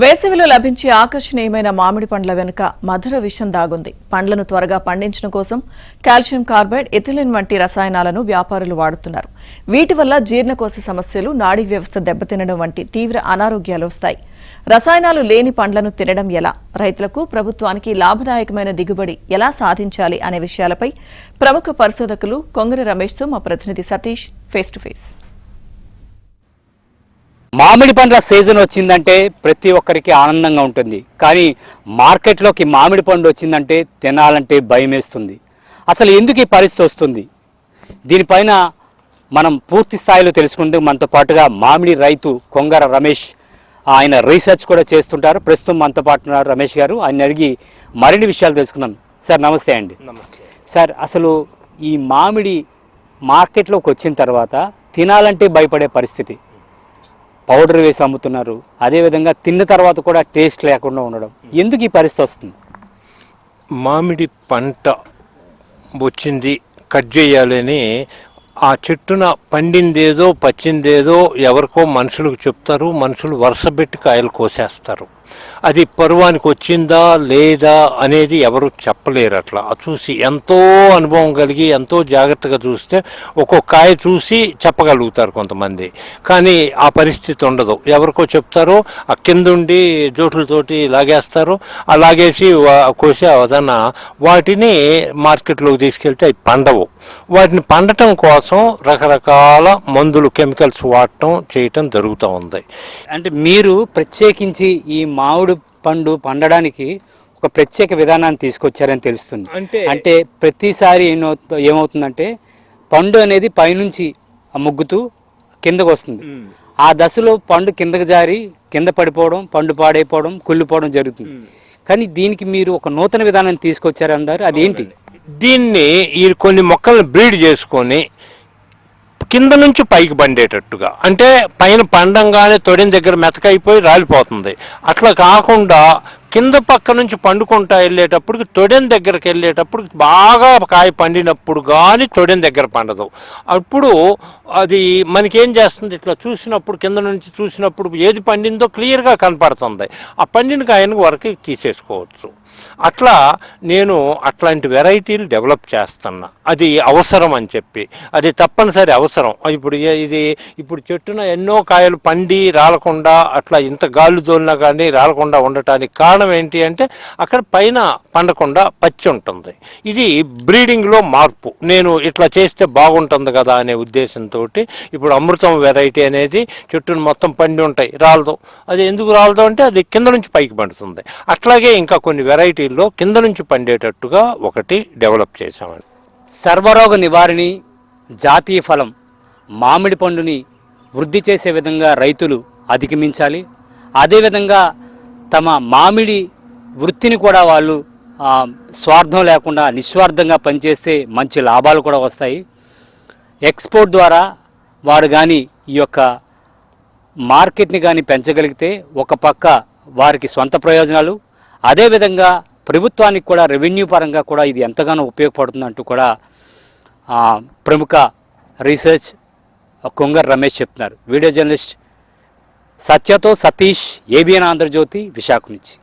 వేసవిలో లభించే ఆకర్షణీయమైన మామిడి పండ్ల వెనుక మధుర విషం దాగుంది. పండ్లను త్వరగా పండించడం కోసం కాల్షియం కార్బైడ్, ఎథిలిన్ వంటి రసాయనాలను వ్యాపారులు వాడుతున్నారు. వీటి వల్ల జీర్ణకోశ సమస్యలు, నాడీ వ్యవస్థ దెబ్బతినడం వంటి తీవ్ర అనారోగ్యాలు వస్తాయి. రసాయనాలు లేని పండ్లను తినడం ఎలా, రైతులకు, ప్రభుత్వానికి లాభదాయకమైన దిగుబడి ఎలా సాధించాలి అనే విషయాలపై ప్రముఖ పరిశోధకులు కొంగర రమేష్తో మా ప్రతినిధి సతీష్ ఫేస్ టు ఫేస్. మామిడి పండ్ల సీజన్ వచ్చిందంటే ప్రతి ఒక్కరికి ఆనందంగా ఉంటుంది. కానీ మార్కెట్లోకి మామిడి పండు వచ్చిందంటే తినాలంటే భయం వేస్తుంది. అసలు ఎందుకు ఈ పరిస్థితి వస్తుంది? దీనిపైన మనం పూర్తి స్థాయిలో తెలుసుకుంటూ మనతో పాటుగా మామిడి రైతు కొంగర రమేష్, ఆయన రీసెర్చ్ కూడా చేస్తుంటారు. ప్రస్తుతం మనతో పాటు ఉన్నారు రమేష్ గారు. ఆయన అడిగి మరిన్ని విషయాలు తెలుసుకుందాం. సార్ నమస్తే అండి. నమస్తే సార్, అసలు ఈ మామిడి మార్కెట్లోకి వచ్చిన తర్వాత తినాలంటే భయపడే పరిస్థితి, పౌడర్ వేసి అమ్ముతున్నారు, అదేవిధంగా తిన్న తర్వాత కూడా టేస్ట్ లేకుండా ఉండడం, ఎందుకు ఈ పరిస్థితి వస్తుంది? మామిడి పంట వచ్చింది, కట్ చేయాలని ఆ చెట్టున పండిందేదో పచ్చిందేదో ఎవరికో మనుషులకు చెప్తారు. మనుషులు వరుస పెట్టి కాయలు కోసేస్తారు. అది పరువానికి వచ్చిందా లేదా అనేది ఎవరు చెప్పలేరు. అట్లా చూసి ఎంతో అనుభవం కలిగి ఎంతో జాగ్రత్తగా చూస్తే ఒక్కొక్క కాయ చూసి చెప్పగలుగుతారు కొంతమంది. కానీ ఆ పరిస్థితి ఉండదు. ఎవరికో చెప్తారో ఆ కిందుండి జోట్లతోటి లాగేస్తారు. ఆ లాగేసి కోసే అవదన వాటిని మార్కెట్లోకి తీసుకెళ్తే అవి పండవు. వాటిని పండటం కోసం రకరకాల మందులు, కెమికల్స్ వాడటం చేయటం జరుగుతూ ఉంది. అంటే మీరు ప్రత్యేకించి ఈ మామిడి పండు పండడానికి ఒక ప్రత్యేక విధానాన్ని తీసుకొచ్చారని తెలుస్తుంది. అంటే ప్రతిసారి ఏమవుతుందంటే పండు అనేది పైనుంచి ముగ్గుతూ కిందకు వస్తుంది. ఆ దశలో పండు కిందకు జారి కింద పడిపోవడం, పండు పాడైపోవడం, కుళ్ళిపోవడం జరుగుతుంది. కానీ దీనికి మీరు ఒక నూతన విధానాన్ని తీసుకొచ్చారన్నారు, అదేంటి? దీన్ని ఈ కొన్ని మొక్కలను బ్రీడ్ చేసుకొని కింద నుంచి పైకి పండేటట్టుగా, అంటే పైన పండంగానే తొడిన దగ్గర మెతకైపోయి రాలిపోతుంది. అట్లా కాకుండా కింద పక్క నుంచి పండుకుంటా వెళ్ళేటప్పుడు తొడెన్ దగ్గరికి వెళ్ళేటప్పుడు బాగా కాయ పండినప్పుడు కానీ తొడెన్ దగ్గర పండదు. అప్పుడు అది మనకేం చేస్తుంది, ఇట్లా చూసినప్పుడు కింద నుంచి చూసినప్పుడు ఏది పండిందో క్లియర్గా కనపడుతుంది. ఆ పండిన కాయను వరకు తీసేసుకోవచ్చు. అట్లా నేను అట్లాంటి వెరైటీలు డెవలప్ చేస్తున్నా. అది అవసరం అని చెప్పి, అది తప్పనిసరి అవసరం. ఇప్పుడు చెట్టున ఎన్నో కాయలు పండి రాలకుండా, అట్లా ఇంత గాలి దోలినా కానీ రాలకుండా ఉండటానికి కారణం ఏంటి అంటే అక్కడ పైన పండకుండా పచ్చి ఉంటుంది. ఇది బ్రీడింగ్లో మార్పు. నేను ఇట్లా చేస్తే బాగుంటుంది కదా అనే ఉద్దేశంతో ఇప్పుడు అమృతం వెరైటీ అనేది చెట్టును మొత్తం పండి ఉంటాయి, రాలదు. అది ఎందుకు రాలదు అంటే అది కింద నుంచి పైకి పండుతుంది. అట్లాగే ఇంకా కొన్ని వెరైటీల్లో కింద నుంచి పండేటట్టుగా ఒకటి డెవలప్ చేశామండి. సర్వరోగ నివారణి జాతీయ ఫలం మామిడి పండుని వృద్ధి చేసే విధంగా రైతులు అధిగమించాలి. అదేవిధంగా తమ మామిడి వృత్తిని కూడా వాళ్ళు స్వార్థం లేకుండా నిస్వార్థంగా పనిచేస్తే మంచి లాభాలు కూడా వస్తాయి. ఎక్స్పోర్ట్ ద్వారా వారు కానీ ఈ యొక్క మార్కెట్ని కానీ పెంచగలిగితే ఒక పక్క వారికి స్వంత ప్రయోజనాలు, అదేవిధంగా ప్రభుత్వానికి కూడా రెవెన్యూ పరంగా కూడా ఇది ఎంతగానో ఉపయోగపడుతుందంటూ కూడా ప్రముఖ రీసెర్చ్ కొంగర రమేష్ చెప్తున్నారు. వీడియో జర్నలిస్ట్ సత్యతో సతీష్, ఏబిఎన్ ఆంధ్రజ్యోతి, విశాఖ నుంచి.